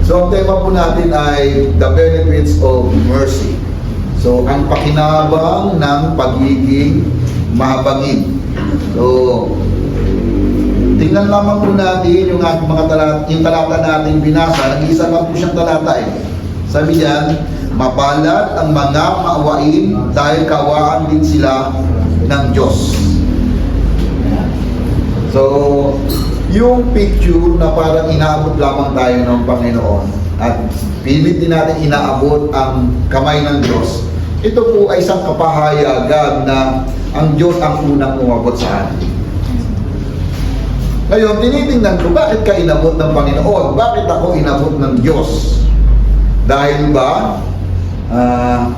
So, ang tema po natin ay the benefits of mercy. So, ang pakinabang ng pagiging mahabagin. So, tingnan lamang po natin yung ating mga talata natin binasa. Nag-iisa lang po siyang talata eh. Sabi niyan, mapalad ang mga maawain dahil kawaan din sila ng Diyos. So, yung picture na parang inaabot lamang tayo ng Panginoon at pilit din natin inaabot ang kamay ng Diyos, ito po ay isang kapahayagan na ang Diyos ang unang umabot sa atin. Ngayon, tinitingnan ko, bakit ka inabot ng Panginoon? Bakit ako inabot ng Diyos? Dahil ba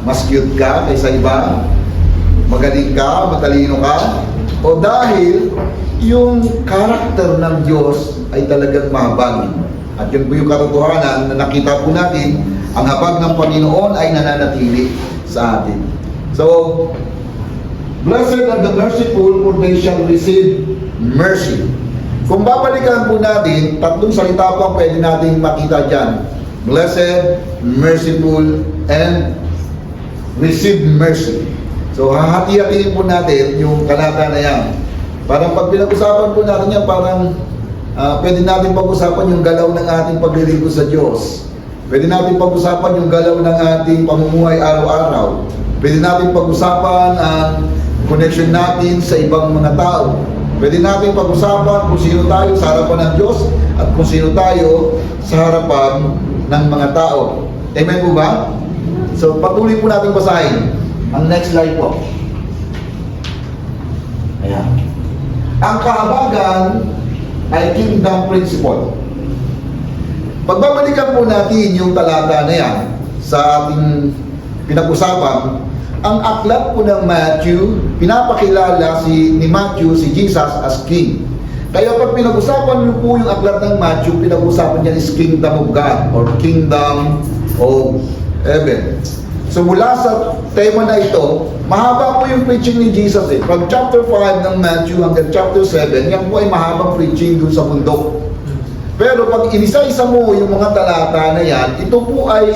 mas cute ka kaysa iba? Magaling ka? Matalino ka? O dahil yung karakter ng Diyos ay talagang mahabag. At yun po yung katotohanan na nakita po natin, ang habag ng Panginoon ay nananatili sa atin. So, blessed are the merciful, for they shall receive mercy. Kung babalikan po natin, tatlong salita po ang pwede natin makita dyan. Blessed, merciful, and receive mercy. So, hahati-hatiin po natin yung talata na yan. Parang pag pinag-usapan po natin yan, parang pwede natin pag-usapan yung galaw ng ating paglilingkod sa Diyos. Pwede natin pag-usapan yung galaw ng ating pamumuhay araw-araw. Pwede natin pag-usapan ang connection natin sa ibang mga tao. Pwede natin pag-usapan kung sino tayo sa harapan ng Diyos at kung sino tayo sa harapan ng mga tao. Amen po ba? So, patuloy po natin basahin. Ang next slide po. Ayan. Ang kahabagan ay kingdom principle. Pagbabalikan po natin yung talata na yan sa ating pinag-usapan, ang aklat po ng Matthew, pinapakilala ni Matthew si Jesus as King. Kaya pag pinag-usapan niyo po yung aklat ng Matthew, pinag-usapan niya is Kingdom of God or Kingdom of Heaven. So mula sa tema na ito, mahaba po yung preaching ni Jesus eh. From chapter 5 ng Matthew hanggang chapter 7, yan po ay mahabang preaching dun sa bundok. Pero pag inisa-isa mo yung mga talata na yan, ito po ay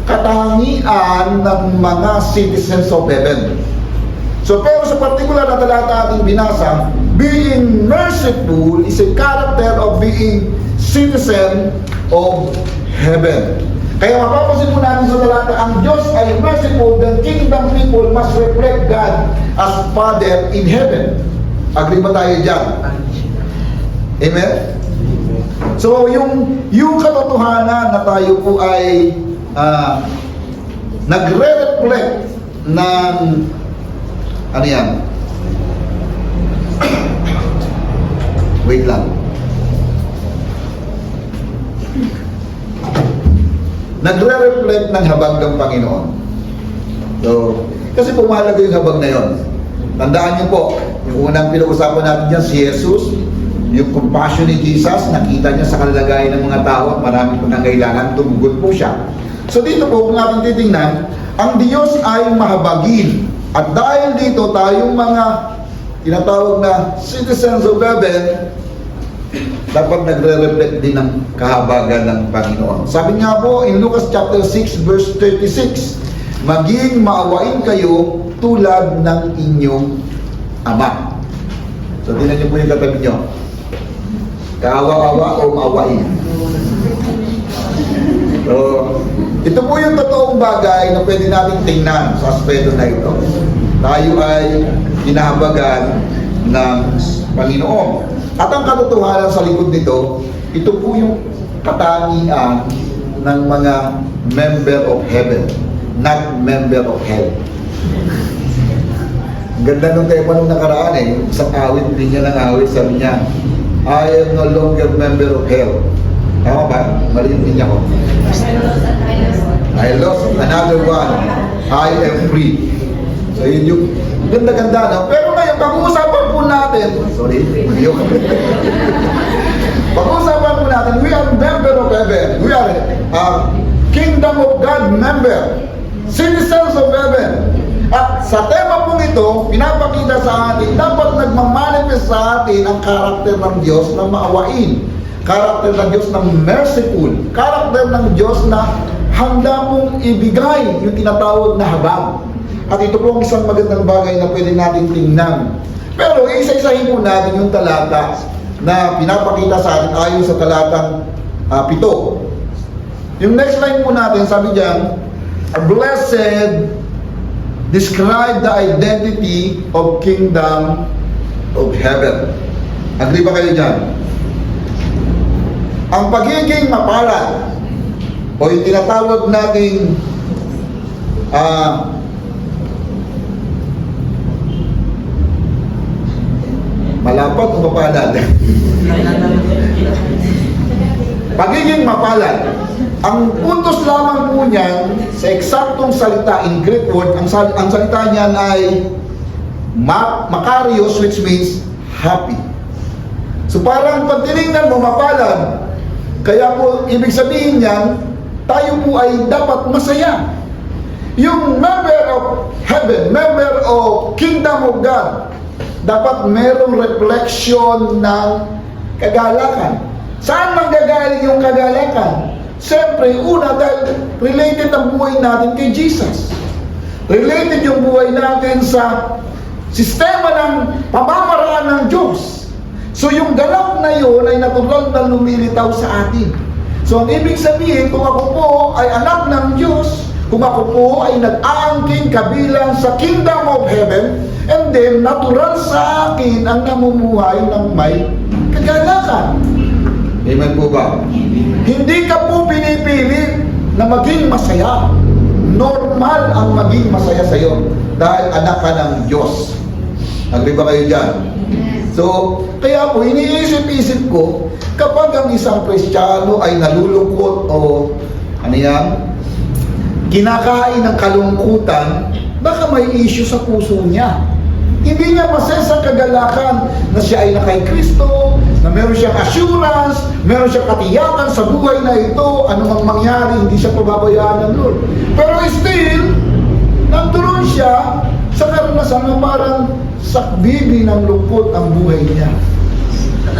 katangian ng mga citizens of heaven. So pero sa particular na talata ating binasa, being merciful is a character of being citizen of heaven. Kaya mapapansin po natin sa talata, ang Diyos ay merciful, the kingdom people must reflect God as Father in heaven. Agree ba tayo dyan? Amen? So, yung katotohanan na tayo po ay nagre-reflect ng ano yan? Wait lang. Nagre-reflect ng habag ng Panginoon. So, kasi pumalaga yung habag na yon. Tandaan niyo po, yung unang pinag-usapan natin dyan, si Jesus, yung compassion ni Jesus, nakita niya sa kalagayan ng mga tao at marami po nangailangan, tumugon po siya. So dito po, kung ating titingnan, ang Diyos ay mahabagin. At dahil dito, tayong mga tinatawag na citizens of heaven, dapat nagre-reflect din ng kahabagan ng Panginoon. Sabi nga po in Lucas chapter 6 verse 36, maging maawain kayo tulad ng inyong Ama. So tingnan niyo po yung katabi niyo. Kaawa-awa o maawain? So, ito po yung totoong bagay na pwede natin tingnan sa aspeto na ito. Tayo ay hinahabagan ng Panginoon. At ang katotohanan sa likod nito, ito po yung katangian ng mga member of heaven, not member of hell. Ganda nung tema nung nakaraan eh, isang awit, din niya ng awit, sabi niya, I am no longer member of hell. Tama ba? Mali yung niya ko. I lost another one. I am free. So yun yung ganda-ganda na. Pero ngayon, pag-uusapan po natin, sorry, pag-uusapan po natin, we are member of heaven. We are kingdom of God member. Citizens of heaven. At sa tema pong ito, pinapakita sa atin, dapat nagmamanifest sa atin ang karakter ng Diyos na maawain. Karakter ng Diyos na merciful. Karakter ng Diyos na handa mong ibigay yung tinatawag na habag. At ito po ang isang magandang bagay na pwede natin tingnan. Pero isa-isahin po natin yung talata na pinapakita sa atin ayon sa talatang 7. Yung next line po natin, sabi diyan, blessed describe the identity of kingdom of heaven. Agree ba kayo dyan? Ang pagiging mapalad o yung tinatawag nating malapad o mapalad? Pagiging mapalad. Ang puntos lamang po niyan sa eksaktong salita in Greek word, ang salita niyan ay makarios, which means happy. So parang pag tinignan mo mapalad, kaya po ibig sabihin niyan, tayo po ay dapat masaya. Yung member of heaven, member of kingdom of God, dapat merong reflection ng kagalakan. Saan manggagaling yung kagalakan? Siyempre, una, dahil related ang buhay natin kay Jesus. Related yung buhay natin sa sistema ng pamamaraan ng Diyos. So yung ganap na yun ay natural na lumilitaw sa atin. So ang ibig sabihin, kung ako po ay anak ng Diyos, kung ako po ay nag-aangking kabilang sa kingdom of heaven, and then natural sa akin ang namumuhay ng may kagalakan. Amen po ba? Hindi ka po pinipili na maging masaya. Normal ang maging masaya sa iyo dahil anak ka ng Diyos. Agree ba kayo dyan? So, kaya po, iniisip-isip ko, kapag ang isang Kristiyano ay nalulungkot o ano yan, kinakain ng kalungkutan, baka may issue sa puso niya. Hindi niya masaya sa kagalakan na siya ay nakay Kristo, na meron siyang assurance, meron siyang katiyakan sa buhay na ito, anumang mangyari, hindi siya pababayaan ng Lord. Pero still, nandoon siya sa karanasan na parang sakbibi ng lungkot ang buhay niya.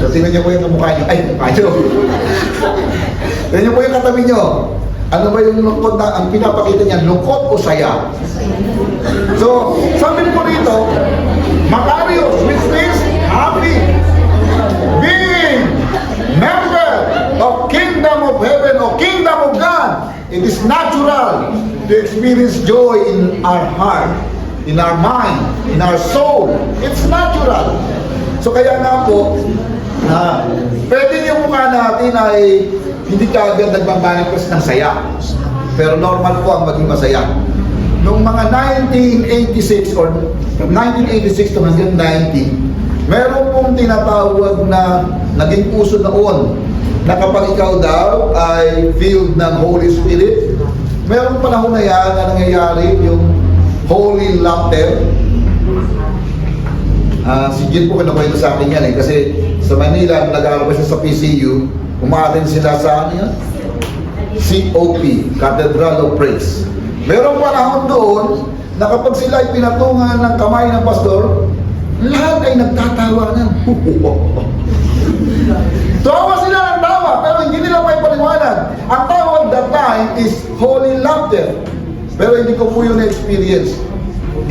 So, tingnan niyo po yung mukha niyo. Ay, mukha niyo. Tingnan niyo po yung katabi niyo. Ano ba yung lungkot na ang pinapakita niya? Lungkot o saya? So, sabi po rito, Makarios, which means happy. Being member of kingdom of heaven or kingdom of God, it is natural to experience joy in our heart, in our mind, in our soul. It's natural. So kaya nga po, pwede yung mukha natin ay hindi kaagad nagmamanifest ng saya. Pero normal po ang maging masaya. Noong mga 1986 or from 1986 to hanggang 90, meron pong tinatawag na naging uso noon na kapag ikaw daw ay filled ng Holy Spirit, meron panahon na yan na nangyayari yung Holy Laughter. Si Jin po kinakwento sa akin yan kasi sa Manila, nag-aaral siya sa PCU, umaatin sila sa ano yan? COP, Cathedral of Praise. Merong panahon doon na kapag sila ay pinatungan ng kamay ng pastor, lahat ay nagtatawa ng tawa sila ng tawa, pero hindi nila may paliwanag. Ang tawag that time is holy laughter. Pero hindi ko po yun na-experience.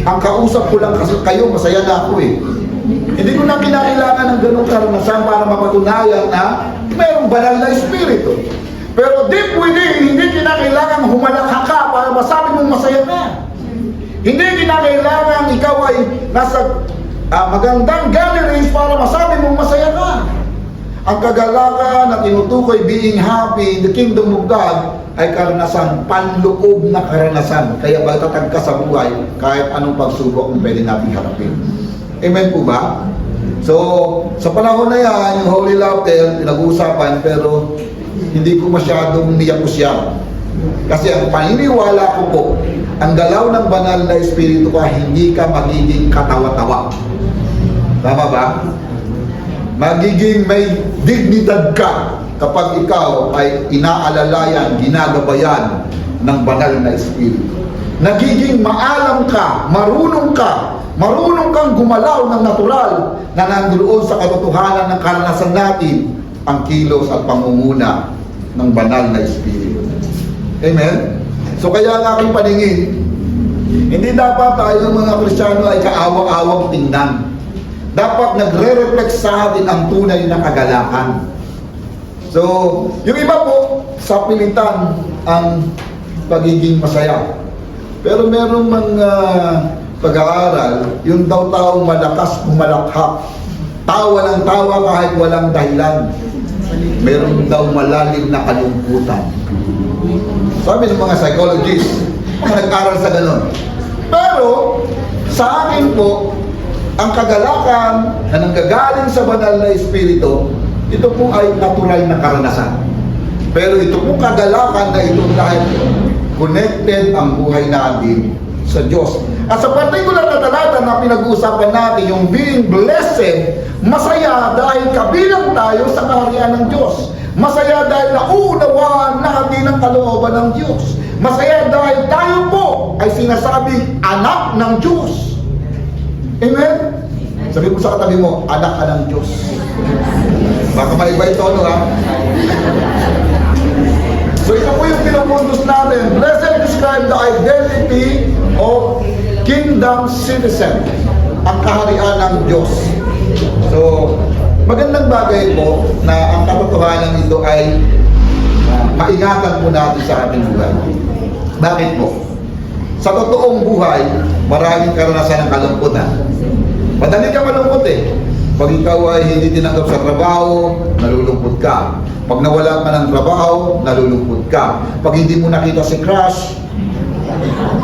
Ang kausap ko lang kasi kayo, masaya na ako eh. Hindi ko na kinakailangan ng ganung karanasan para mapatunayan na mayroong banal na espiritu. Pero deep within, hindi kinakailangan humalakha ka para masabi mong masaya ka. Hindi kinakailangan ikaw ay nasa magandang gatherings para masabi mong masaya ka. Ang kagalakan na tinutukoy being happy in the kingdom of God ay karanasan, panloob na karanasan. Kaya matatag ka sa buhay kahit anong pagsubok na pwede natin harapin. Amen po ba? So, sa panahon na yan, yung Holy Laughter, pinag-uusapan, pero hindi ko masyadong niyapusyan. Kasi ang paniniwala ko po, ang galaw ng banal na espiritu ka, hindi ka magiging katawa-tawa. Tama ba? Magiging may dignidad ka kapag ikaw ay inaalalayan, ginagabayan ng banal na espiritu. Nagiging maalam ka, marunong kang gumalaw ng natural na nandoon sa katotohanan ng karanasan natin ang kilos at pangunguna ng banal na Espiritu. Amen? So kaya ang aking paningin, hindi dapat tayo mga Kristiyano ay kaawa-awang tingnan. Dapat nagre-reflect sa atin ang tunay na kagalakan. So, yung iba po, sa pilitan ang pagiging masaya. Pero merong mga pag-aaral, yung daw taong malakas umalakhak. Tawa ng tawa kahit walang dahilan. Meron daw malalim na kalungkutan. Sabi ng mga psychologists, mga nag-aral sa ganun. Pero, sa akin po, ang kagalakan na nanggagaling sa banal na Espiritu, ito po ay natural na karanasan. Pero ito po kagalakan na ito dahil connected ang buhay natin sa Diyos. At sa particular na talata na pinag-uusapan natin, yung being blessed, masaya dahil kabilang tayo sa kaharian ng Diyos. Masaya dahil nauunawaan natin ang kalooban ng Diyos. Masaya dahil tayo po ay sinasabing anak ng Diyos. Amen? Sabi mo sa katabi mo, anak ka ng Diyos. Baka maiba ito, no, ha? So ito po yung pinupuntos natin. Blessed describe the identity of kingdom citizen, ang kaharian ng Diyos. So, magandang bagay po na ang katotohanan nito ay maingatan po natin sa ating buhay. Bakit po? Sa totoong buhay, maraming karanasan ng kalungkutan. Madali ka malungkot eh. Pag ikaw ay hindi tinanggap sa trabaho, nalulungkot ka. Pag nawala ka ng trabaho, nalulungkot ka. Pag hindi mo nakita si crush,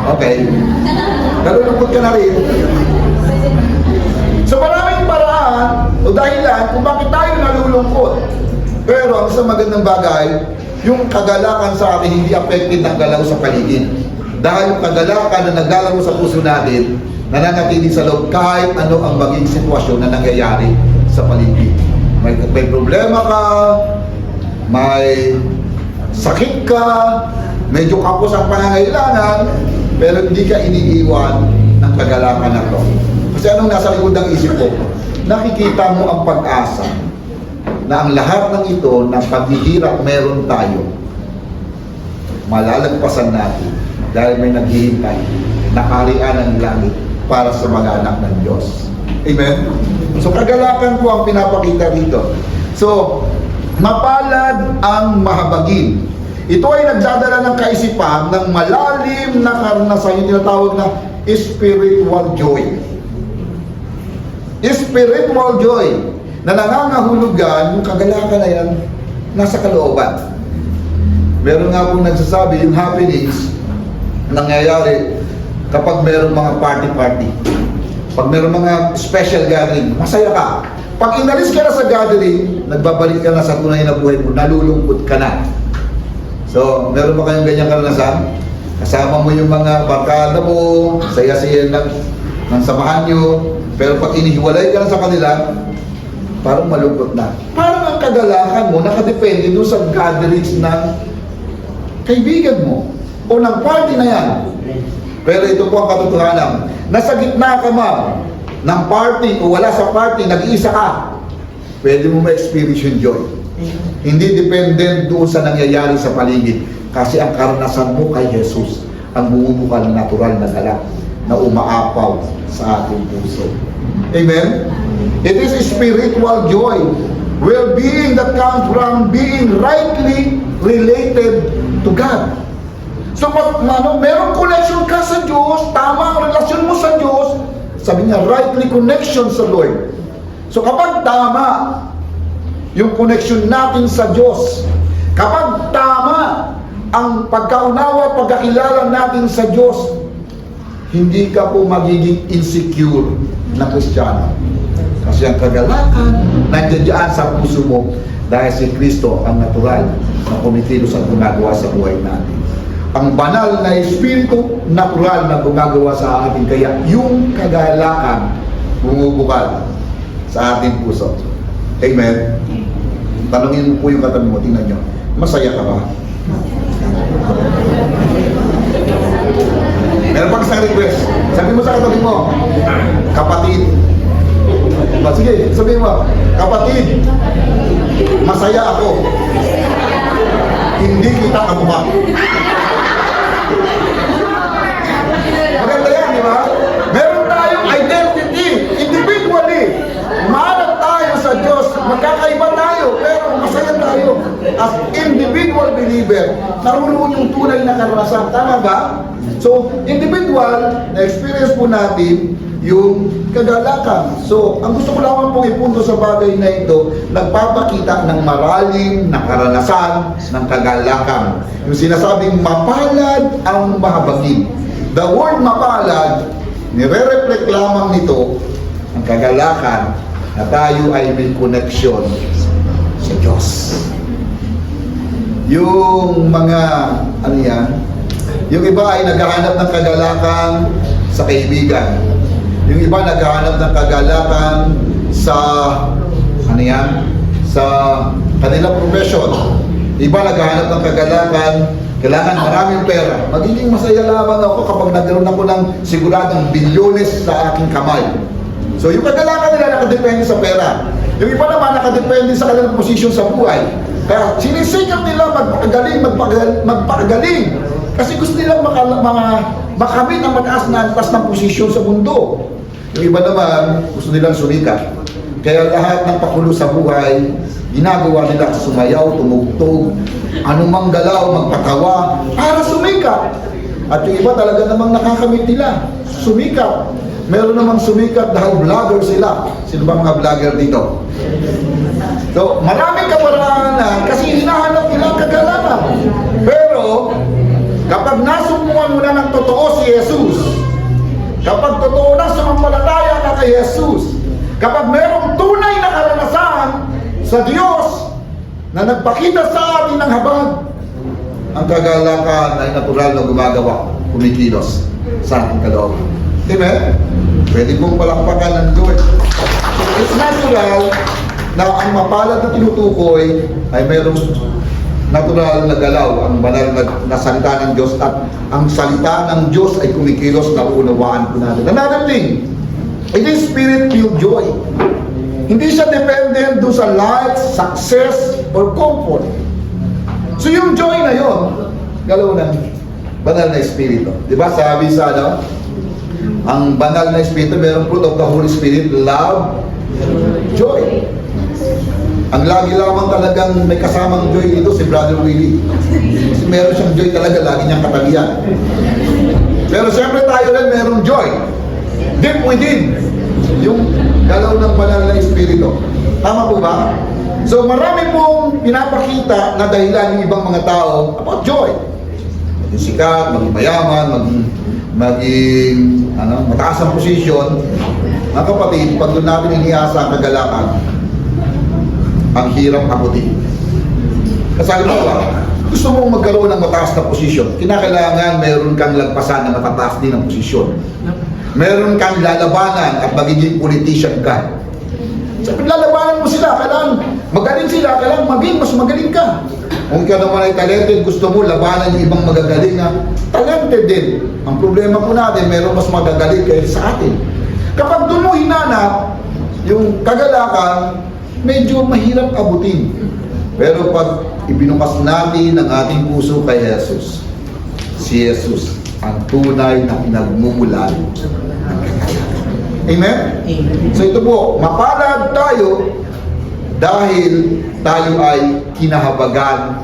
okay, nalulungkot ka na rin. So maraming paraan o dahilan kung bakit tayo nalulungkot. Pero ang isang magandang bagay, yung kagalakan sa atin hindi affected ng galaw sa paligid. Dahil yung kagalakan na naglalaro sa puso natin, nananatili sa loob kahit ano ang maging sitwasyon na nangyayari sa paligid. May problema ka, may sakit ka, medyo kapos ang pangangailangan, pero hindi ka iniiwan ng kagalakan na to. Kasi anong nasa likod ng isip ko? Nakikita mo ang pag-asa na ang lahat ng ito na paghihirap meron tayo, malalagpasan natin dahil may naghihintay na kaharian ng langit para sa mga anak ng Diyos. Amen? So kagalakan po ang pinapakita rito. So, mapalad ang mahabagin. Ito ay nagdadala ng kaisipan ng malalim na karanasan, yung tinatawag na spiritual joy. Spiritual joy na nangangahulugan, yung kagalakan na yan, nasa kalooban. Meron nga pong nagsasabi, yung happenings, nangyayari kapag meron mga party-party. Pag meron mga special gathering, masaya ka. Pag inalis ka na sa gathering, nagbabalik ka na sa tunay na buhay mo, nalulungkot ka na. So, meron ba kayong ganyang karanasan? Kasama mo yung mga barkada mo, saya-saya ng samahan nyo, pero pag inihiwalay ka na sa kanila, parang malungkot na. Parang ang kagalakan mo, nakadepende doon sa gatherings ng kaibigan mo o ng party na yan. Pero ito po ang katotohanan. Nasa gitna ka man ng party o wala sa party, nag-iisa ka, pwede mo ma-experience yung joy. Hindi dependent doon sa nangyayari sa paligid. Kasi ang karanasan mo kay Jesus, ang bumubukal na natural na galak na umaapaw sa ating puso. Amen? It is a spiritual joy. Well-being that comes from being rightly related to God. So, merong connection ka sa Diyos, tama ang relasyon mo sa Diyos, sabi niya, rightly connection sa Lord. So, kapag tama yung connection natin sa Diyos, kapag tama ang pagkaunawa, pagkakilala natin sa Diyos, hindi ka po magiging insecure na Kristiyano. Kasi ang kagalakan nandiyan sa puso mo dahil si Kristo ang natural na kumikilos at gumagawa sa buhay natin. Ang banal na Espiritu, natural na gumagawa sa atin. Kaya yung kagalakan bumubukal sa ating puso. Amen? Tanungin mo po yung katabi mo, tingnan nyo, masaya ka ba? Meron pang isang request. Sabi mo sa katabi mo, kapatid. Sige, sabi mo, kapatid, Masaya ako. Hindi kita kamukha. Maganda yan, di ba? Meron tayong identity, individually. Umaanap tayo sa Diyos, magkakaiba tayo, pero masaya tayo. As individual believer, naroon yung tunay na karanasan. Tama ba? So, individual, na-experience po natin yung kagalakan. So, ang gusto ko lamang pong ipunto sa bagay na ito, nagpapakita ng maraling na karanasan ng kagalakan. Yung sinasabing mapalad ang mahabagin. The word mapalad, nire-reflect lamang nito ang kagalakan na tayo ay may connection sa Diyos. Yung mga, ano yan, yung iba ay naghahanap ng kagalakan sa kaibigan. Yung iba naghahanap ng kagalakan sa, ano yan, sa kanilang profession. Iba naghahanap ng kagalakan, kailangan maraming pera. Magiging masaya lamang ako kapag nagkaroon ako ng siguradong bilyones sa aking kamay. So yung kagalakan nila nakadepende sa pera. Yung iba naman nakadepende sa kanilang posisyon sa buhay. Kaya sinisikap nila magpagaling. Kasi gusto nilang makamit ang mataas na antas ng posisyon sa mundo. Yung iba naman, gusto nilang sumikat. Kaya lahat ng pakulo sa buhay, ginagawa nila sumayaw, tumugtog, anumang galaw, magpatawa, para sumikat. At yung iba talaga namang nakakamit nila, sumikat. Meron namang sumikat dahil vlogger sila. Sino ba mga vlogger dito? So, maraming kaparaanan kasi hinahanap nila ang kagalakan. Pero, kapag nasumpungan mo na ng totoo si Jesus, kapag totoo na sumampalataya na kay Jesus, kapag mayroong tunay na karanasan sa Diyos na nagpakita sa atin ng habag, ang kagalakan ay natural na gumagawa, kumikilos sa ating kalooban. Amen? Pwede mong palakpakan ng Lord. It's natural na ang mapalad na tinutukoy ay mayroong natural na galaw, ang banal na salita ng Diyos, at ang salita ng Diyos ay kumikilos na unawaan po natin. Another thing, it is spirit-filled joy. Hindi siya dependent doon sa likes, success, or comfort. So yung joy na yon, galaw ng banal na espiritu. Diba sabi sa ano, ang banal na espiritu, mayroong fruit of the Holy Spirit, love, joy. Ang lagi lamang talagang may kasamang joy dito si Brother Willie. Kasi meron siyang joy talaga, lagi niyang katabihan. Pero siyempre tayo rin merong joy. Deep within. Yung galaw ng banal na espiritu. Tama po ba? So marami pong pinapakita na dahilan ng ibang mga tao about joy. Maging sikat, maging mayaman, maging mataas ang posisyon. Mga kapatid, pag doon natin iniasa ang kagalakan, ang hirap abutin. Kasi halimbawa, gusto mong magkaroon ng mataas na posisyon, kinakailangan meron kang lagpasan na matataas din ang posisyon. Meron kang lalabanan at magiging politician ka. So, lalabanan mo sila, kailangan magaling sila, kailangan maging mas magaling ka. Kung ikaw naman ay talented, gusto mo labanan yung ibang magagaling na talented din. Ang problema po natin, meron mas magagaling kaysa sa atin. Kapag doon mo hinanap yung kagalakan, medyo mahirap abutin. Pero pag ibinukas natin ang ating puso kay Jesus, si Jesus ang tunay na pinagmumulan ng kagalakan. Amen? So ito po, mapalad tayo dahil tayo ay kinahabagan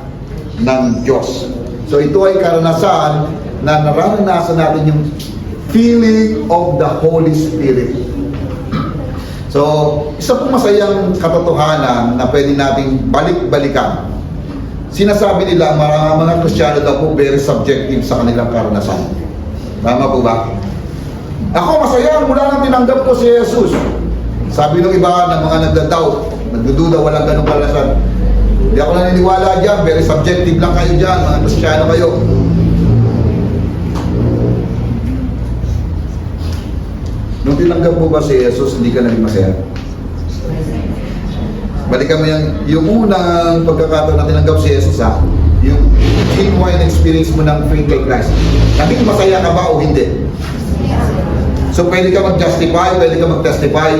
ng Diyos. So ito ay karanasan na naranasan natin yung feeling of the Holy Spirit. So, isa pong masayang katotohanan na pwede nating balik-balikan. Sinasabi nila, mga Kristiyano daw po very subjective sa kanilang karanasan. Tama po ba? Ako masaya mula nang tinanggap ko si Jesus. Sabi ng iba ng mga nagdadoubt, nagdududa, walang ganong karanasan. Hindi ako naniniwala dyan, very subjective lang kayo dyan, mga Kristiyano kayo. Nung tinanggap mo ba si Jesus, hindi ka naging masaya? Balikan mo yung unang pagkakataon na tinanggap si Jesus, ha? Yung genuine experience mo ng faith kay Christ. Naging masaya ka ba o hindi? So pwede ka mag-justify, pwede ka mag-testify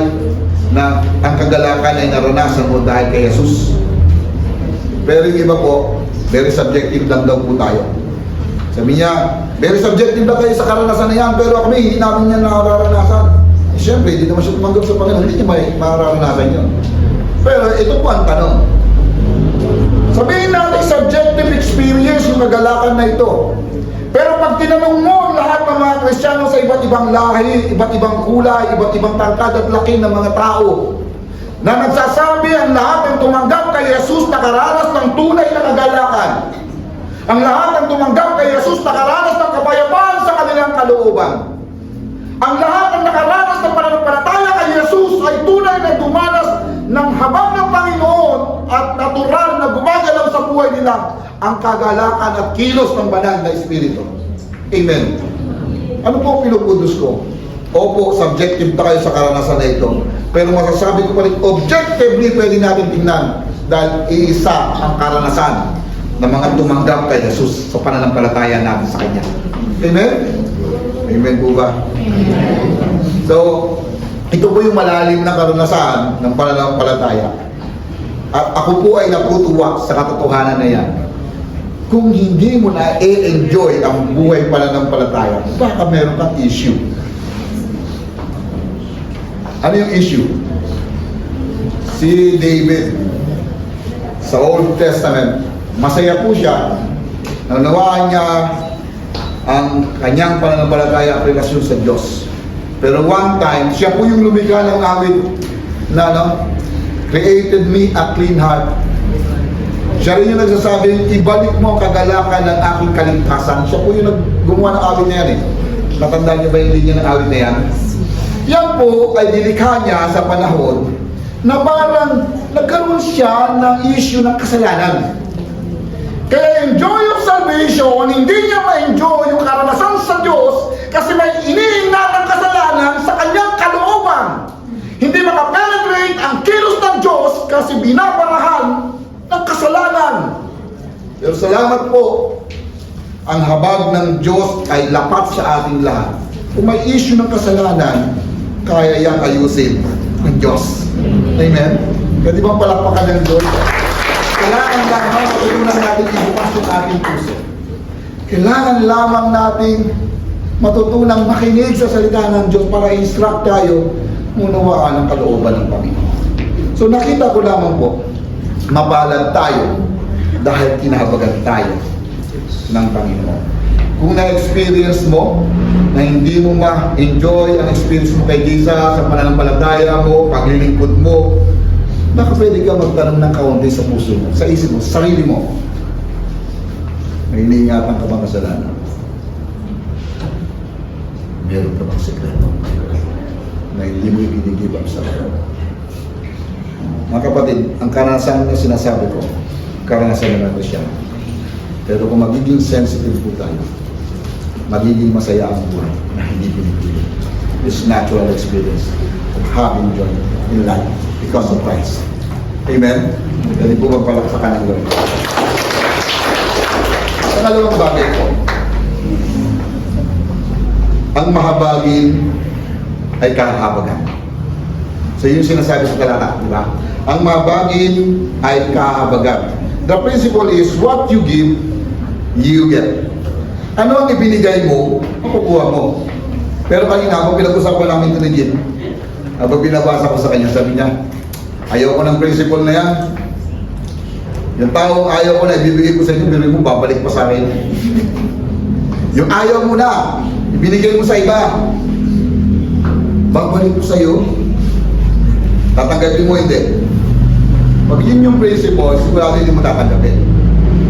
na ang kagalakan ay naranasan mo dahil kay Jesus. Pero yung iba po, very subjective lang daw po tayo. Sabi niya, very subjective lang kayo sa karanasan na yan, pero kami, hindi namin yan nakararanasan. Siyempre, hindi naman siya tumanggap sa Panginoon, hindi niya may mararanasan yun. Pero ito po ang tanong. Sabihin natin, subjective experience yung kagalakan na ito. Pero pag tinanong mo lahat ng mga Kristiyano sa iba't ibang lahi, iba't ibang kulay, iba't ibang tangkad at laki ng mga tao, na nagsasabi ang lahat ng tumanggap kay Jesus nakaranas ng tunay na kagalakan. Ang lahat ng tumanggap kay Jesus nakaranas ng kapayapaan sa kanilang kalooban. Ang lahat ng nakaranas ng pananampalataya kay Jesus ay tunay na dumanas ng habag ng Panginoon at natural na gumagalaw sa buhay nila ang kagalakan at kilos ng banal na Espiritu. Amen. Ano po ang pinupudos ko? Opo, subjective na kayo sa karanasan na ito. Pero masasabi ko pa rin, objectively pwede natin tingnan dahil iisa ang karanasan ng mga tumanggap kay Jesus sa pananampalataya natin sa Kanya. Amen? Amen po ba? So, ito po yung malalim na karanasan ng pananampalataya. At ako po ay natutuwa sa katotohanan na yan. Kung hindi mo na i-enjoy ang buhay pananampalataya, baka meron kang issue. Ano yung issue? Si David sa Old Testament, masaya po siya. Nanawaan niya ang kanyang pananampalataya at relasyon sa Diyos. Pero one time, siya po yung lumikha ng awit na created me a clean heart. Siya rin yung nagsasabing, ibalik mo ang kagalakan ng aking kaligtasan. Siya po yung gumawa ng awit na yan eh. Natandaan niyo ba yung linya ng awit na yan? Yan po ay dilikha niya sa panahon na parang nagkaroon siya ng issue ng kasalanan. Kaya yung joy of salvation, hindi niya ma-enjoy yung karanasan sa Diyos kasi may iniingnatang kasalanan sa kanyang kalooban. Hindi makapenetrate ang kilos ng Diyos kasi binabarahan ng kasalanan. Pero salamat po, ang habag ng Diyos ay lapat sa ating lahat. Kung may issue ng kasalanan, kaya yang ayusin ng Diyos. Amen? Pwede bang palakpakan ng Diyos? Kailangan lamang matutunan natin ibukas yung ating puso. Kailangan lamang natin matutunang makinig sa salita ng Diyos para instruct tayo unawaan ang kalooban ng Panginoon. So nakita ko lamang po, mapalad tayo dahil kinahabagan tayo ng Panginoon. Kung na-experience mo na hindi mo ma-enjoy ang experience mo kay Jesus sa pananampalataya mo, paglilingkod mo, baka pwede ka magtanong ng kaunti sa puso mo, sa isip mo, sa sarili mo. May iniingatan ka bang kasalanan? Meron ka bang sekreto na hindi mo i-give up sa iyo? Mga kapatid, ang karanasan na sinasabi ko, karanasan na Kristiyan. Pero kung magiging sensitive po tayo, magiging masaya ang buhay na hindi pinipili. This natural experience of having joy in life because of Christ. Amen? Dali po magpalaksakan ng Lord. Pangalawang bagay po, ang mahabagin ay kahabagan. So yun sinasabi sa talata, di ba? Ang mahabagin ay kahabagan. The principle is what you give, you get. Ano ang ibinigay mo, makukuha mo. Pero kanina, habang pinag-usapan namin ito ni Jim, habang binabasa ko sa kanya, sabi niya, ayaw ko ng principle na yan. Yung taong ayaw ko na, ibibigay ko sa inyo, pero mo, babalik pa sa akin. Yung ayaw mo na, ibinigay mo sa iba, babalik ko sa iyo. Tatanggapin mo, hindi. Pag yun yung principle, sigurado hindi mo tatanggapin.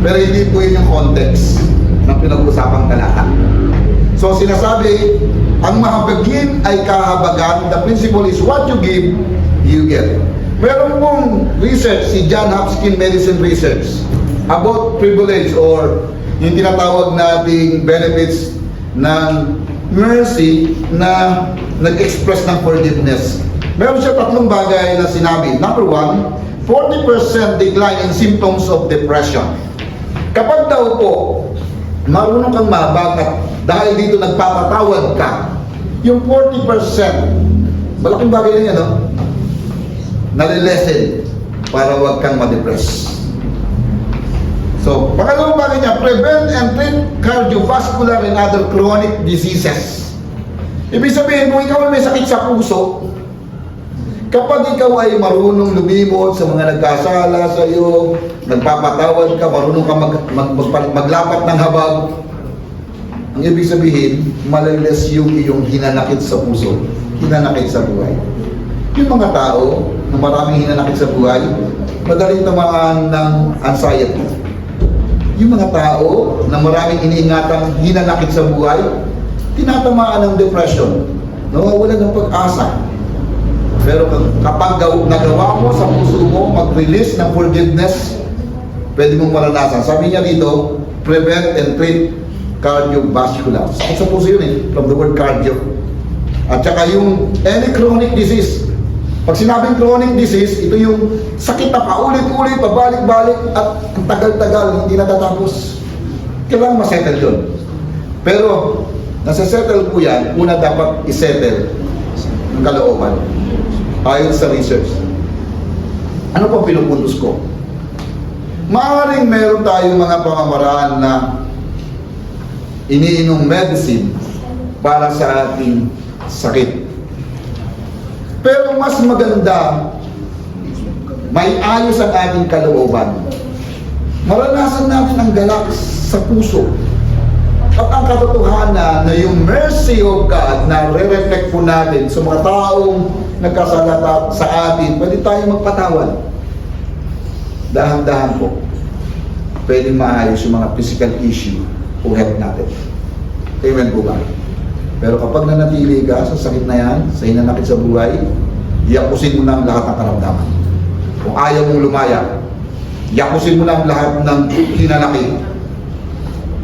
Pero hindi po yun yung context ng pinag-usapang talata. So sinasabi, ang mahabagin ay kahabagan. The principle is what you give, you get. Meron pong research, si John Hopkins Medicine Research, about privilege or yung tinatawag nating benefits ng mercy na nag-express ng forgiveness. Meron siya tatlong bagay na sinabi. Number one, 40% decline in symptoms of depression. Kapag daw po, marunong kang mabagat dahil dito nagpapatawad ka, yung 40%, malaking bagay na yan, no? Nalilesen para wag kang ma-depress. So, pangalawang bagay niya, prevent and treat cardiovascular and other chronic diseases. Ibig sabihin, kung ikaw ay may sakit sa puso, kapag ikaw ay marunong lumimot sa mga nagkasala sa iyo, nagpapatawad ka, marunong ka maglapat ng habag, ang ibig sabihin, malalas yung iyong hinanakit sa puso, hinanakit sa buhay. Yung mga tao na maraming hinanakit sa buhay, madaling tamaan ng anxiety. Yung mga tao na maraming iniingatang hinanakit sa buhay, tinatamaan ng depression, nawawalan ng pag-asa. Pero kapag nagawa mo sa puso mo, mag-release ng forgiveness, pwede mong maranasan. Sabi niya dito, prevent and treat cardiovascular. Sakit sa puso yun from the word cardio. At saka yung any chronic disease. Pag sinabing chronic disease, ito yung sakit na paulit-ulit, pabalik-balik, at ang tagal-tagal, hindi natatapos. Kailangan masettle yun. Pero, nasa-settle po yan, una dapat isettle ang kalooban. Ayon sa research. Ano pa pinupuntos ko? Maaaring meron tayong mga pamamaraan na iniinom medicine para sa ating sakit. Pero mas maganda, may ayos ang ating kalooban. Maranasan natin ang galak sa puso. At ang katotohanan na yung mercy of God na re-reflect po natin sa mga taong nagkasalata sa atin, pwede tayo magpatawad. Dahan-dahan po, pwede maayos yung mga physical issue o health natin. Amen po ba? Pero kapag nanatili ka sa sakit na yan, sa hinanakit sa buhay, yakusin mo na ang lahat ng karamdaman. Kung ayaw mong lumaya, yakusin mo na ang lahat ng hinanakit.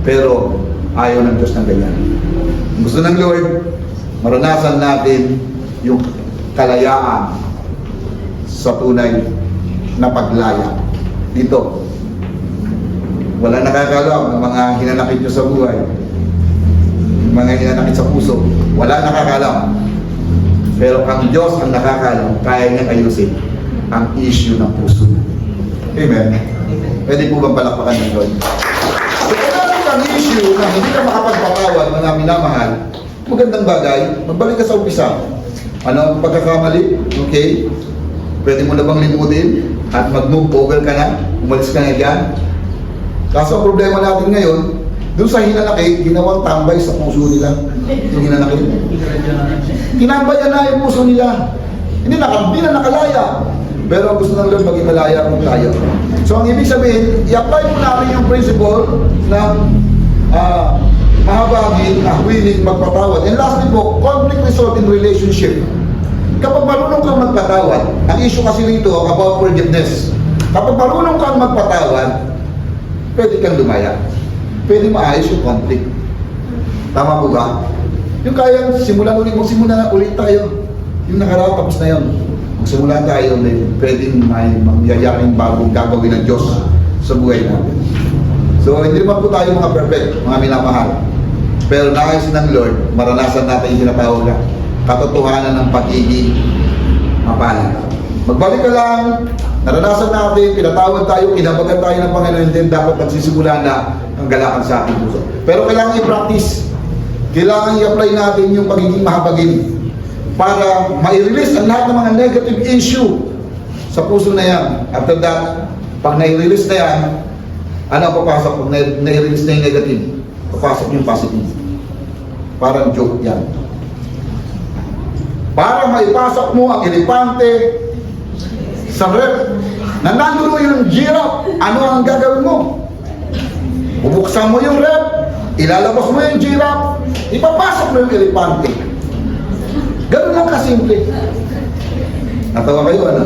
Pero ayaw ng Diyos ng ganyan. Gusto ng Lord, maranasan natin yung kalayaan sa tunay na paglaya. Dito, wala nakakalam ng mga hinanakit nyo sa buhay, mga hinanakit sa puso, wala nakakalam. Pero ang Diyos ang nakakalam, kaya niyang ayusin ang issue ng puso. Amen? Pwede po bang palakpakan ng Lord? So, kung ang issue na hindi ka makapagpatawad, mga minamahal, magandang bagay, magbalik ka sa umpisa. Ano ang pagkakamali? Okay? Pwede mo na bang limutin at mag-move over ka na? Umalis ka na dyan? Kaso ang problema natin ngayon, doon sa hinanakit, ginawang tambay sa puso nila. Yung hinanakit. Tinambayan na yung puso nila. Hindi na nakalaya. Pero ang gusto ng Lord, maging malaya kung tayo. So ang ibig sabihin, i-apply mo namin yung principle na mahabagin, willing, magpatawad. And lastly po, conflict result in relationship. Kapag marunong kang magpatawad, ang issue kasi rito about forgiveness. Kapag marunong kang magpatawad, pwede kang lumaya. Pwede maayos yung conflict. Tama po ba? Yung kaya, magsimula ulit tayo. Yung nakaraan, tapos na yun. Magsimula tayo, pwedeng may mangyayaring bagong gagawin ng Diyos sa buhay natin. So, hindi naman po tayo mga perfect, mga minamahal. Pero nais ng Lord, maranasan natin yung tinatawag na katotohanan ng pagiging mapalad. Magbalik ka lang, naranasan natin, pinatawad tayo, kinabagan tayo ng Panginoon, then dapat nagsisimula na ang galakan sa ating puso. Pero kailangan i-practice. Kailangan i-apply natin yung pagiging mahabagin para ma-release ang lahat ng mga negative issue sa puso na yan. After that, pag na-release na yan, ano papasok? Pag na-release na yung negative, papasok yung positive. Parang joke yan. Para maipasok mo ang elepante sa rep, na nandun mo yung giraffe, ano ang gagawin mo? Bubuksan mo yung rep, ilalabas mo yung giraffe, ipapasok mo yung elepante. Ganun lang kasimple. Natawa kayo, ano?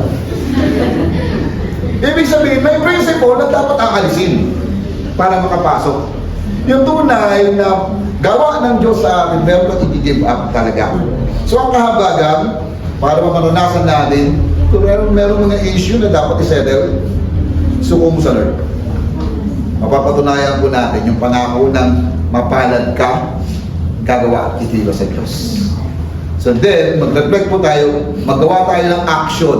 Ibig sabihin, may principle na dapat aalisin para makapasok. Yung tunay na gawa ng Diyos sa atin, meron kang i-give up talaga. So ang kahabagan, para maranasan natin, kung meron mga issue na dapat i-settle, suko mo sa Lord. Mapapatunayan po natin yung pangako ng mapalad ka, gagawa at ikilos sa Diyos. So then, mag-reflect po tayo, magawa tayo ng action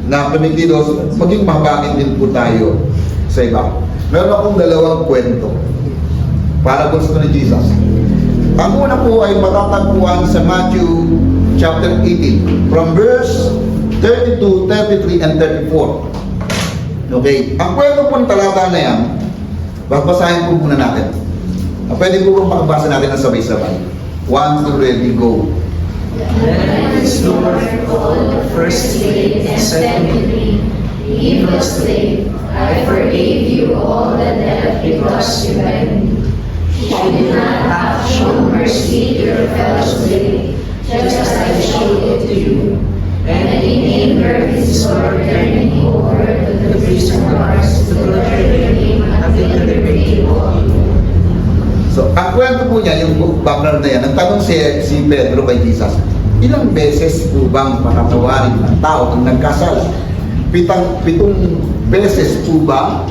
na kumikilos, maging mahabagin din po tayo sa iba. Meron akong dalawang kwento. Parables to ni Jesus. Ang una po ay matatagpuan sa Matthew chapter 18 from verse 32, 33, and 34. Okay. Ang kwento po ng talata na yan, babasahin po muna natin. Pwede po bang makabasa natin ang sabay-sabay? 1, 2, ready, go. Then his Lord called the first slave and said to him, Evil slave, I forgave you all the debt because you begged me. You did not have shown mercy to your fellow slave, just as I showed it to you. And in anger his Lord turned him over to the prison guards to torture him until the liberty of you. So, ang kwento po niya, yung background na yan, ang tanong si Pedro kay Jesus, ilang beses po bang pakatawarin ng tao ang nagkasala? Pitong beses po ba?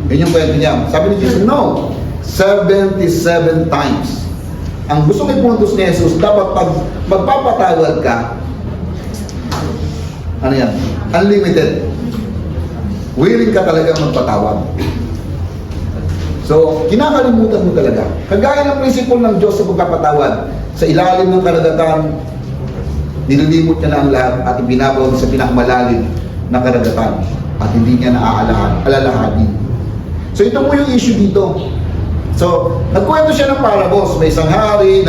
Yun yung kwento niya. Sabi ni Jesus, no, 77 times. Ang gusto ng puntos ni Jesus, dapat pag magpapatawad ka, ano yan? Unlimited. Willing ka talaga magpatawad. So, kinakalimutan mo talaga. Kagaya ng prinsipyo ng Diyos sa pagpapatawad, sa ilalim ng karagatan, nililimot niya na ang lahat at ibinabaw sa pinakamalalim na karagatan at hindi niya naaalalahanin. So, ito po yung issue dito. So, nagkwento siya ng parables. May isang hari,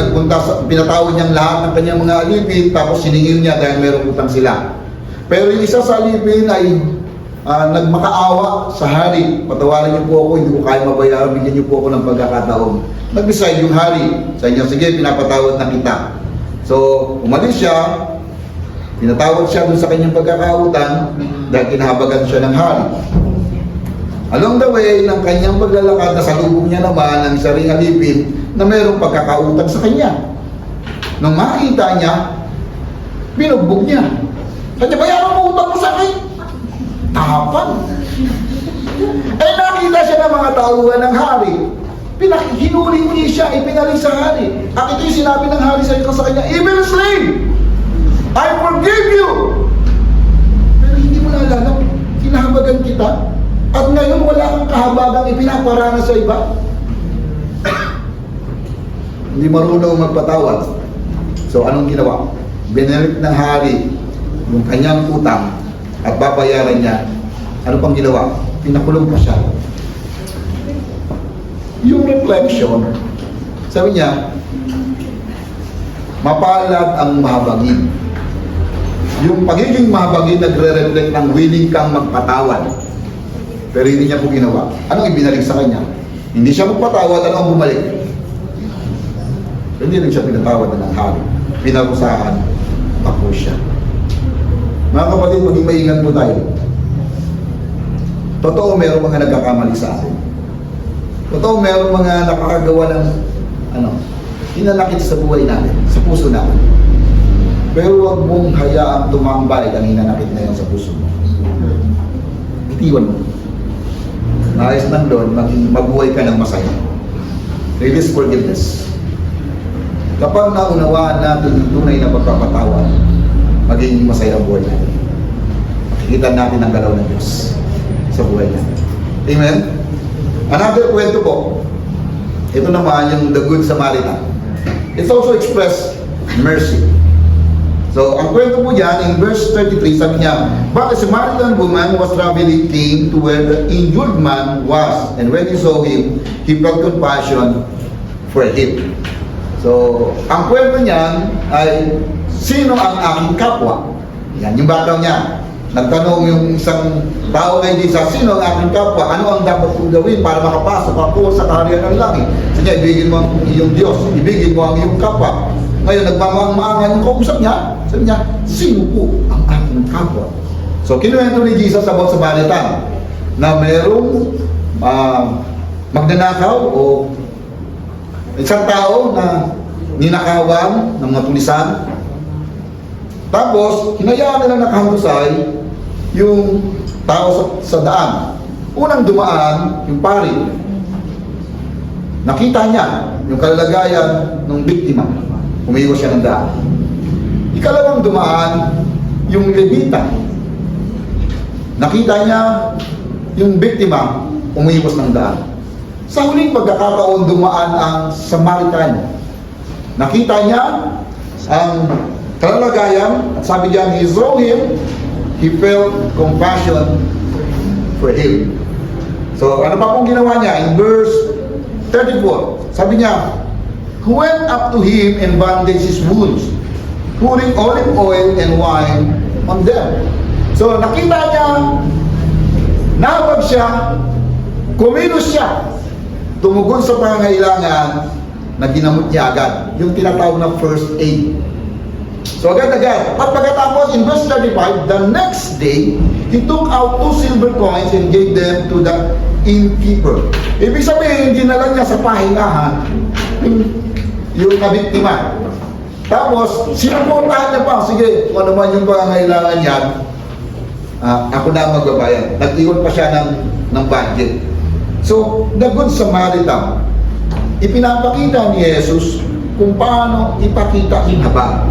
pinatawad niyang lahat ng kanyang mga alipin, tapos siningil niya dahil mayroong utang sila. Pero yung isa sa alipin ay nagmakaawa sa hari, patawarin niyo po ako, hindi ko kaya mabayaran, bigyan niyo po ako ng pagkakataon. Nag-decide yung hari, sa inyo, sige, pinapatawad na kita. So, umalis siya, pinatawad siya dun sa kanyang pagkakautang dahil kinahabagan siya ng hari. Along the way, ng kanyang paglalakad, nasalubong niya naman ang isa ring alipin na mayroong pagkakautang sa kanya. Nung makita niya, binugbog niya. Kanya, bayaran mo utang mo sa akin. Tapang. Eh nakita siya ng mga tauhan ng hari. Hinuli niya siya, ipinalik sa hari. At ito yung sinabi ng hari sa kanya, evil slave, I forgive you. Pero hindi mo naalala, kinahabagan kita. At ngayon wala kang kahabagang ipinaparana sa iba. Hindi marunong magpatawad. So anong ginawa? Binalik ng hari yung kanyang utang at babayaran niya. Ano pang ginawa? Pinakulong pa siya. Yung reflection, sabi niya, mapalad ang mahabagin. Yung pagiging mahabagin nagre-reflect ng willing kang magpatawad. Pero hindi niya po ginawa. Anong ibinalik sa kanya? Hindi siya magpatawad, ano ang bumalik? Hindi rin siya pinatawad ng hari. Pinarusahan pa po siya. Mga kapatid, maging maingat po tayo. Totoo, mayroong mga nagkakamali sa atin. Totoo, mayroong mga nakakagawa ng hinanakit sa buhay natin, sa puso natin. Pero huwag mong hayaang tumambay ang hinanakit na yan sa puso mo. Itiwan mo. Nais ng Lord, mabuhay ka ng masaya. Release forgiveness. Kapag naunawaan natin yung tunay na pagpapatawad, maging masaya ang buhay natin. Makikita natin ang galaw ng Diyos sa buhay natin. Amen? Another kwento po. Ito naman yung the Good Samaritan. It's also expressed mercy. So, ang kwento po dyan, in verse 33, sabi niya, But a Samaritan woman was traveling, came to where the injured man was, and when he saw him, he felt compassion for him. So, ang kwento niyan ay, sino ang aking kapwa? Yan, yung background niya. Nagtanong yung isang tao kay Jesus, sino ang aking kapwa? Ano ang dapat kong gawin para makapasok ako sa kaharian ng langit? Sige, ibigin mo ang iyong Diyos, ibigin mo ang iyong kapwa. Ngayon, nagmamang-maangan yung kausap niya. Sabi niya, sino po ang aking kapwa? So, kinuwento ni Jesus about sa Samaritan na mayroong magnanakaw o isang tao na ninakawan ng mga pulisan. Tapos, hinayaan nila nakahangusay yung tao sa daan. Unang dumaan, yung pari. Nakita niya yung kalagayan ng biktima. Umiwas siya ng daan. Ikalawang dumaan, yung Levita. Nakita niya yung biktima, umiwas ng daan. Sa huling pagkakataon, dumaan ang Samaritan. Nakita niya ang kalalagayan at sabi niya, he saw him, he felt compassion for him. So, ano pa pong ginawa niya? In verse 34, sabi niya, who went up to him and bandaged his wounds, pouring olive oil and wine on them. So, nakita niya, nabag siya, kumilos siya, tumugon sa pangangailangan na ginamot niya agad. Yung tinatawag na first aid. So agad-agad. At pagkatapos, in verse 35, the next day, he took out 2 silver coins and gave them to the innkeeper. Ibig sabihin, dinala niya sa pahingahan yung nabiktima. Tapos, sinuportahan niya pa, sige, kung ano man yung pangangailangan niya, ako na magbabayad. Nag-iwan pa siya ng budget. So, the Good Samaritan, ipinapakita ni Jesus kung paano ipakita ang habag.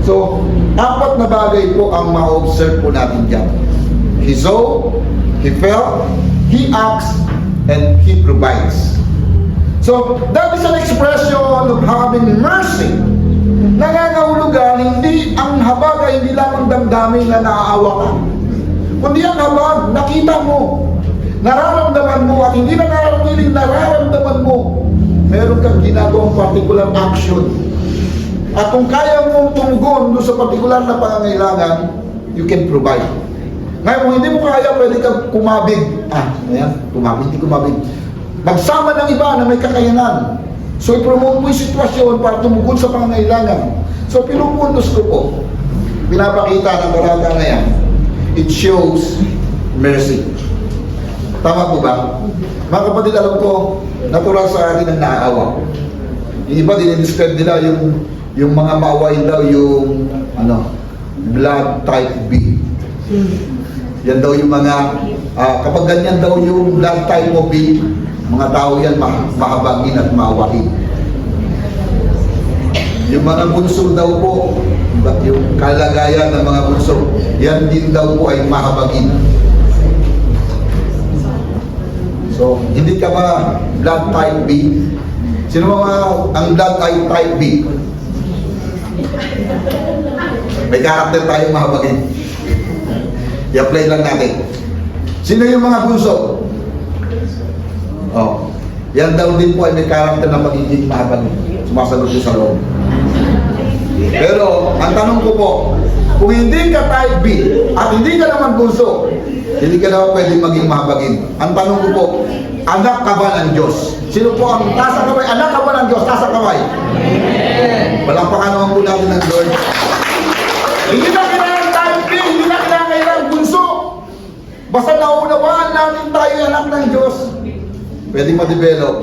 So, 4 na bagay po ang ma-observe po natin dyan. He saw, he felt, he acts, and he provides. So, that is an expression of having mercy. Nangangahulugan, hindi ang habag ay hindi lang ang damdamin na naaawa ka. Kundi ang habag, nakita mo, nararamdaman mo, at hindi na nararamdaman mo, meron kang ginagawang particular action. At kung kaya mong tumugon doon sa particular na pangangailangan, you can provide. Ngayon, kung hindi mo kaya, pwede kang kumabig. Ayan, kumabig, hindi kumabig. Magsama ng iba na may kakayanan. So, i-promote mo yung sitwasyon para tumugon sa pangangailangan. So, pinupuntos ko po, pinapakita ng karata na yan, it shows mercy. Tama po ba? Mga kapatid, alam ko, natural sa atin ang naaawa. Yung iba, dinidescribe nila yung mga maawain daw yung blood type B. Yan daw yung mga kapag ganyan daw yung blood type mo B, mga tao yan mahabagin at maawain. Yung mga bunso daw po, yung kalagayan ng mga bunso, yan din daw po ay mahabagin. So, hindi ka ba blood type B? Sino mga ang blood type B? May karakter tayong mahabagin. I-apply lang natin. Sino yung mga bunso? Oh, yan daw din po ay may karakter na pagiging mahabagin. Sumasagot ko sa loob. Pero, ang tanong ko po, kung hindi ka type B at hindi ka naman bunso, hindi ka naman pwedeng maging mahabagin. Ang tanong ko po, anak ka ba ng Diyos? Sino po ang tasa kamay? Anak ka ba ng Diyos? Tasa kamay. Palampakan naman po natin ng Lord. Hindi na kailangan type B, hindi na kailangan bunso. Basta naunawaan natin tayo anak ng Diyos, pwedeng ma-develop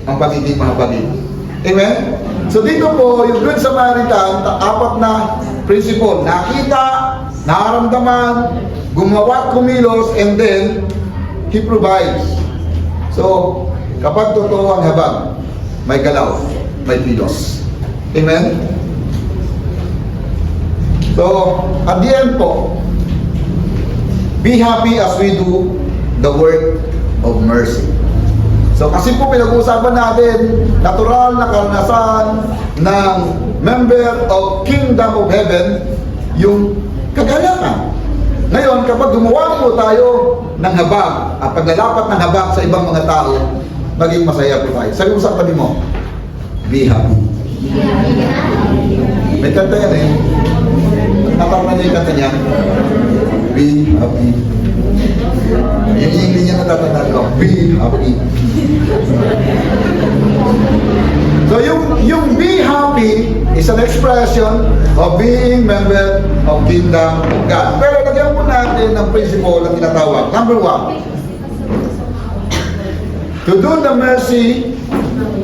ang pagiging mahabagin. Amen? So dito po, yung Good Samaritan, 4 na principle. Nakita, nararamdaman, gumawa at kumilos, and then, he provides. So, kapag totoo ang habag, may galaw, may kilos. Amen? So, at the end po, be happy as we do the work of mercy. So, kasi po pinag-uusapan natin, natural na karanasan ng member of Kingdom of Heaven, yung kagalakan. Ngayon, kapag gumawa po tayo ng habag, at paglalapat ng habag sa ibang mga tao, maging masaya po tayo. Sabi mo sa tabi mo, be happy. May kanta yan eh. Natarna niya yung kanta niya. Be happy. Yung hindi niya natatandaan ko, be happy. So yung be happy is an expression of being member of Kingdom of God. Pero lagyan po natin ng principle na tinatawag. Number 1, to do the mercy,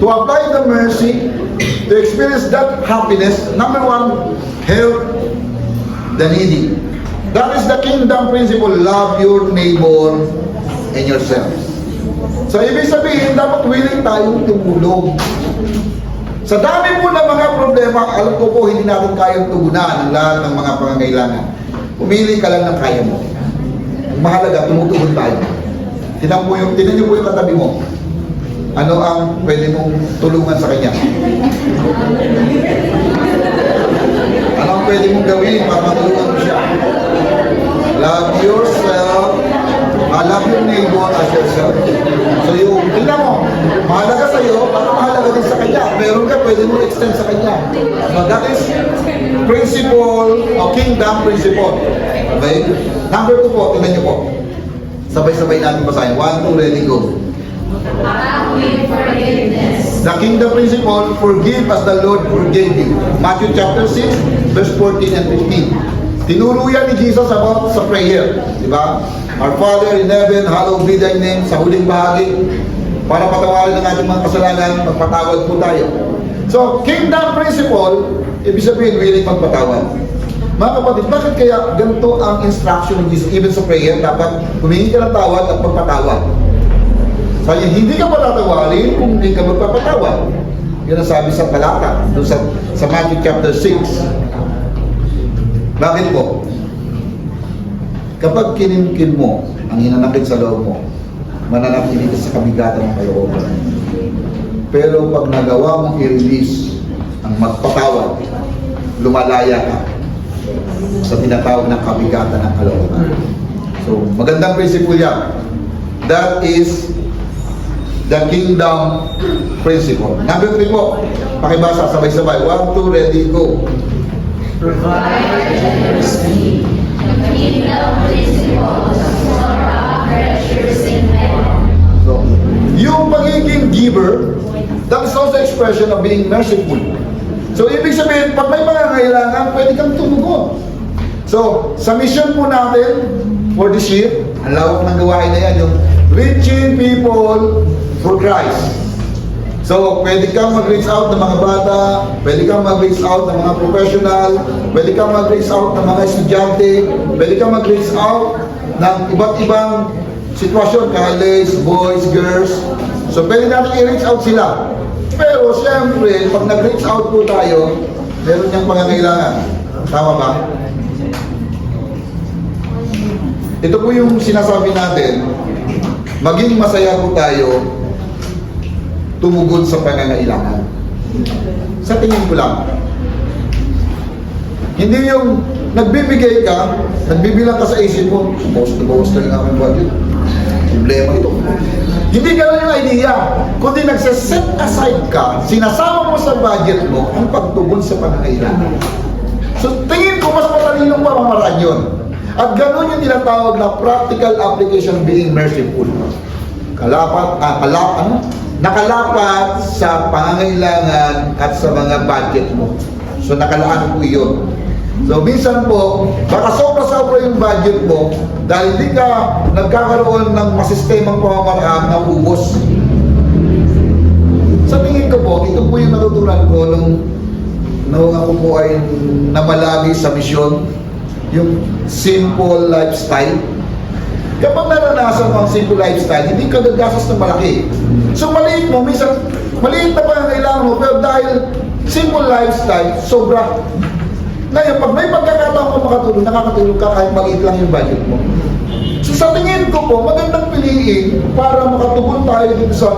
to apply the mercy, to experience that happiness. Number 1, help the needy. That is the kingdom principle. Love your neighbor and yourself. So, ibig sabihin, dapat willing tayong tumulong. Sa dami po ng mga problema, alam ko po, hindi natin kayang tugunan ang lahat ng mga pangangailangan. Pumili ka lang ng kaya mo. Ang mahalaga, tumutugon tayo. Tinan niyo po yung katabi mo. Ano ang pwede mong tulungan sa kanya? Ano ang pwede mong gawin para matulungan mo siya? Love yourself. Love your neighbor as yourself. So yung, tingnan mo, mahalaga sa'yo, baka mahalaga din sa kanya. Meron ka, pwede mo extend sa kanya. So that is principle, o kingdom principle. Okay? Number 2 po, tingnan niyo po. Sabay-sabay natin basahin. 1, 2, ready, go. Act with forgiveness. The kingdom principle, forgive as the Lord forgave you. Matthew chapter 6, verse 14 and 15. Tinuro yan ni Jesus about sa prayer. Diba? Our Father in heaven, hallowed be thy name. Sa huling bahagi, para patawarin ang ating mga kasalanan, magpatawad po tayo. So, kingdom principle, ibig sabihin, willing magpatawad. Mga kapatid, bakit kaya ganito ang instruction ni Jesus? Even sa prayer, dapat humingi ka ng tawad at magpatawad. Sabi, hindi ka patatawarin kung hindi ka magpapatawad. Yun ang sabi sa talata, doon sa Matthew chapter 6. Bakit po? Kapag kinimkim mo ang hinanakit sa loob mo, mananatili ka sa kabigatan ng kalooban. Pero pag nagawa mong i-release ang magpatawad, lumalaya ka sa tinatawag ng kabigatan ng kalooban. So, magandang principle yan. That is the kingdom principle. Number 3 po, pakibasa, sabay-sabay. 1, 2, ready, go. Provide generously. The kingdom principles for our treasures in heaven. So, yung pagiging giver, that is also expression of being merciful. So, ibig sabihin, pag may mga kailangan, pwede kang tumugon. So, sa mission po natin for this year, ang lawak ng gawain na yan, yung reaching people for Christ. So, pwede kang mag-reach out ng mga bata, pwede kang mag-reach out ng mga professional, pwede kang mag-reach out ng mga estudyante, pwede kang mag-reach out ng iba't ibang sitwasyon, college, boys, girls. So, pwede natin i-reach out sila. Pero, siyempre, pag nag-reach out po tayo, meron niyang pangangailangan. Tama ba? Ito po yung sinasabi natin, maging masaya po tayo tumugon sa pangangailangan. Sa tingin ko lang. Hindi yung nagbibigay ka, nagbibilang ka sa isip mo, bawas na lang ang budget. Problema ito. Hindi gano'n yung idea. Kundi nagsaset aside ka, sinasama mo sa budget mo ang pagtugon sa pangangailangan. So tingin ko mas matalinong pamamaraan yun. At gano'n yung tinatawag na practical application being merciful. Nakalapat sa pangangailangan at sa mga budget mo. So nakalaan po yun. So minsan po, baka sobra-sobra yung budget mo dahil hindi ka nagkakaroon ng masistemang pamamaraan na ubos. Sa tingin ko po, ito po yung natutunan ko nung ako po ay namalagi sa misyon, yung simple lifestyle. Kapag naranasan mo ang simple lifestyle, hindi ka gagastos ng malaki. So maliit mo, minsan, maliit na pangangailangan mo, pero dahil simple lifestyle, sobra. Ngayon, pag may pagkakataon ka makatulong, nakakatulong ka kahit maliit lang yung budget mo. So sa tingin ko po, magandang piliin para makatugon tayo dito sa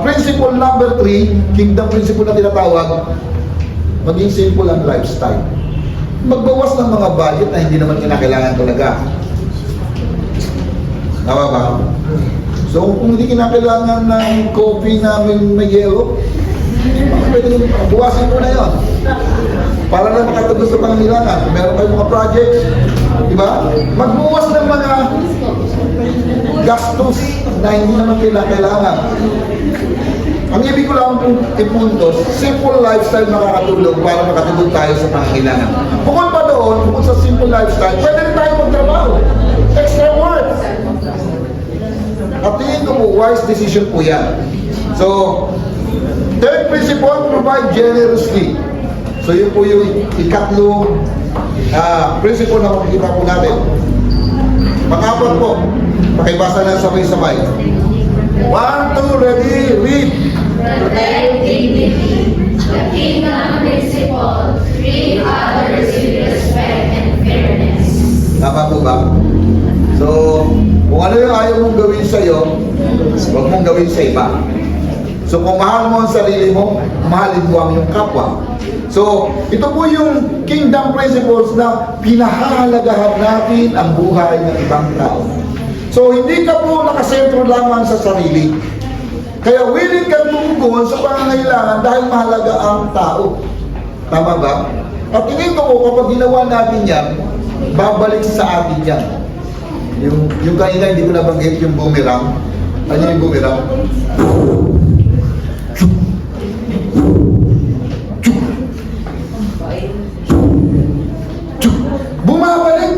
principle number 3, kingdom principle na tinatawag, maging simple ang lifestyle. Magbawas ng mga budget na hindi naman kinakailangan talaga. Tama ba? So, kung hindi kinakailangan ng coffee namin may yelo, pwede buwasin mo na yun. Para lang makatagos sa pangangailangan. Kung meron kayong mga projects, di ba? Magbuwas ng mga gastos na hindi naman kailangan. Ang ibig ko lang kung ipuntos, simple lifestyle makakatulong para makatulong tayo sa pangangailangan. Bukod pa doon, bukod sa simple lifestyle, pwede rin tayo magtrabaho. Extra work. At tingin ko po, wise decision po yan. So, third principle, provide generously. So, yun po yung ikatlong principle na makikita po natin. Pang-apat po, pakibasa na sabay-sabay. 1, 2, ready, read. Protect dignity. The kingdom principle. Treat others with respect and fairness. Tama po ba? So, 1, Kung ano yung ayaw mong gawin sa'yo, huwag mong gawin sa iba. So kung mahal mo ang sarili mo, mahalin mo ang iyong kapwa. So, ito po yung kingdom principles na pinahahalagahan natin ang buhay ng ibang tao. So, hindi ka po nakasentro lamang sa sarili. Kaya willing kang tumugon sa pangangailangan dahil mahalaga ang tao. Tama ba? At tingin ko po, kapag ginawa natin yan, babalik sa atin yan. Yung kanina hindi ko nabanggit yung boomerang. Ano yung boomerang? Bumabalik.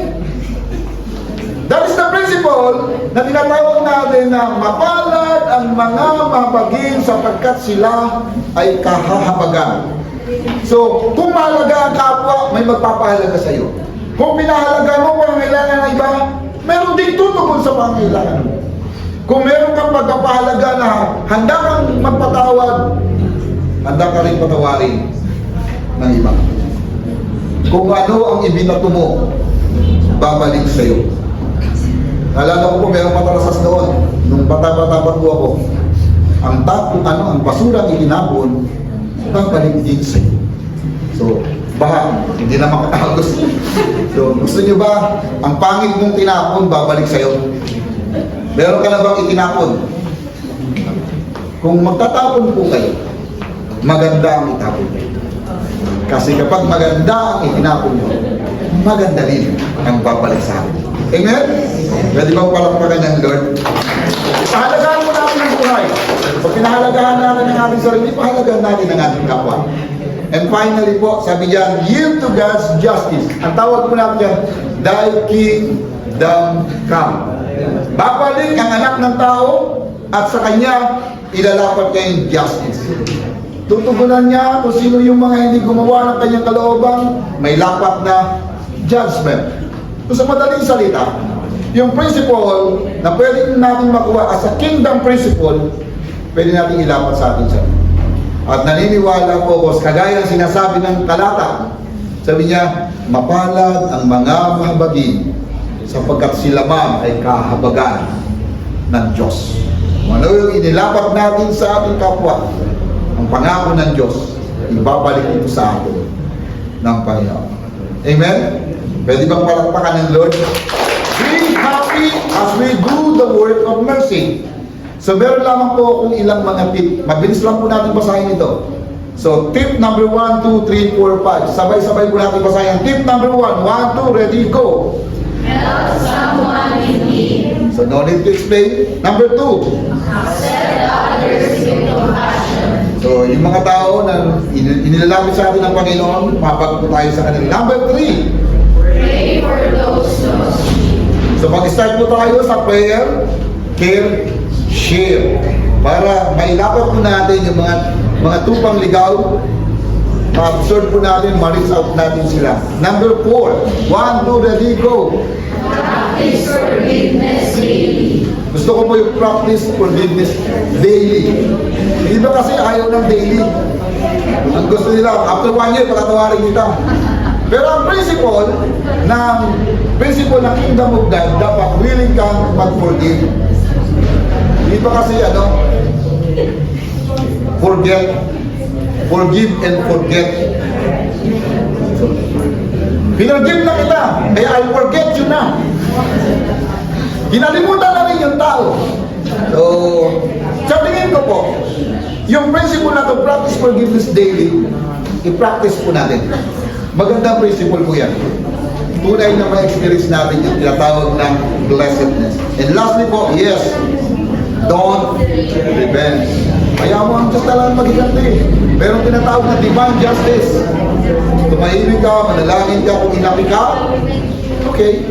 That is the principle na tinatawag natin na mapalad ang mga mabagin sapagkat sila ay kahahabagan. So, kung mahalaga ang kapwa, may magpapahalaga sa iyo. Kung pinahalaga mo pangangailangan ng iba, meron din tutugon sa pangangailangan mo. Kung meron kang pagpapahalaga na handa kang magpatawad, handa ka rin patawarin ng iba. Kung ano ang ibinato mo, babalik sa iyo. Alala ko po, mayroong matarasas doon. Nung bata-bata pa po ako, ang basurang itinapon, babalik din sa iyo. So, baka, hindi na makatagos. So, gusto niyo ba, ang pangit mong tinapon, babalik sa iyo? Meron ka na bang itinapon? Kung magtatapon po kayo, maganda ang itapon kayo. Kasi kapag maganda ang itinapon mo, maganda rin ang babalik sa akin. Amen? Pwede ba palakpakan ng Lord? Pahalagahan mo natin ang buhay. Pag pinahalagahan natin ang ating sarili, pahalagahan natin ang ating kapwa. And finally po, sabi diyan, yield to God's justice. Ang tawag po natin diyan, thy kingdom come. Babalik ang anak ng tao at sa kanya ilalapat niya yung justice. Tutugunan niya kung sino yung mga hindi gumawa ng kanyang kalooban, may lapat na judgment. So sa madaling salita, yung principle na pwede natin makuha as a kingdom principle, pwede natin ilapat sa atin siya. At naniniwala po ko, kagaya ng sinasabi ng talata, sabi niya, mapalad ang mga mahabagin sapagkat sila man ay kahabagan ng Diyos. Kung ano yung inilapat natin sa ating kapwa, ang pangako ng Diyos, ibabalik ito sa atin ng Panginoon. Amen? Pwede bang palakpakan ng Lord? Be happy as we do the work of mercy. So meron lamang po kung ilang mga tip. Mabilis lang po natin basahin ito. So tip number 1, 2, 3, 4, 5. Sabay-sabay po natin basahin. Tip number 1, 1, 2, ready, go. Help someone in need. So no need to explain. Number 2. Accept others with compassion. So yung mga tao na inilalapit sa atin ng Panginoon, mapag po tayo sa kanila. Number 3. Pray for those who need. So mag-start po tayo sa prayer, care, share. Para mailapat po natin yung mga tupang ligaw, ma-absorb po natin, ma-reach out natin sila. Number 4. 1, 2, ready, go. Practice forgiveness daily. Gusto ko po yung practice forgiveness daily. Hindi ba kasi ayaw ng daily? Ang gusto nila, after 1 year, patatawarin kita. Pero ang principle ng Kingdom of God, dapat willing kang mag-forgive. Hindi ba kasi forgive and forget. Pinargive na kita, kaya I'll forget you na. Ginalimutan na rin yung tao. So, sa tingin ko po, yung principle na to, practice forgiveness daily, i-practice po natin. Magandang principle po yan. Tunay na ma-experience natin yung tinatawag ng blessedness. And lastly po, yes, don't revenge. Kaya mo ang Diyos talagang magiganti. Merong tinatawag na divine justice. Tumahimik ka, manalangin ka, kung inapi ka, okay.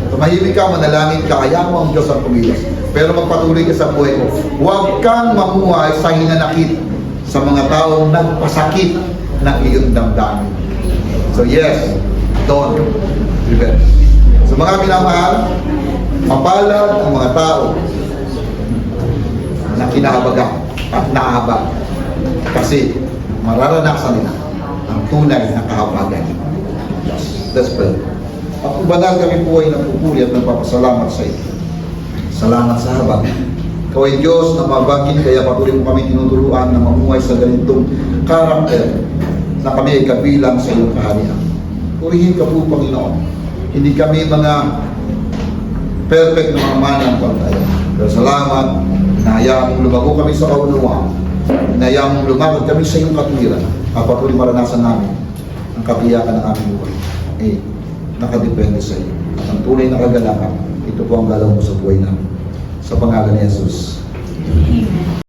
Tumahimik ka, manalangin ka, kaya mo ang Diyos ang kumilos. Pero magpatuloy ka sa buhay mo. Huwag kang mamuhay sa hinanakit sa mga taong nagpasakit ng iyong damdamin. So yes, don't revenge. So mga minamahal, mapalad ang mga tao na kinahabagan at naahabag. Kasi mararanasan nila ang tunay na kahabagan. Let's pray. At banal kami po ay nagpupuri at nagpapasalamat sa iyo. Salamat sa habag. Ikaw ay Diyos na mabagin, kaya patuloy mo kami tinuturuan na mamuhay sa ganitong karakter na kami ay kabilang sa iyong kaharian. Purihin ka po, Panginoon. Hindi kami mga perfect na mga mananampalataya. Pero salamat, hinahayaan mong lumago kami sa kaunawaan. Hinahayaan mong lumakad kami sa iyong katwiran. Patuloy maranasan namin ang kabiyakan ng aming buhay. Nakadepende sa iyo. At ang tunay na kagalakan, ito po ang galaw mo sa buhay namin. Sa pangalan ni Jesus.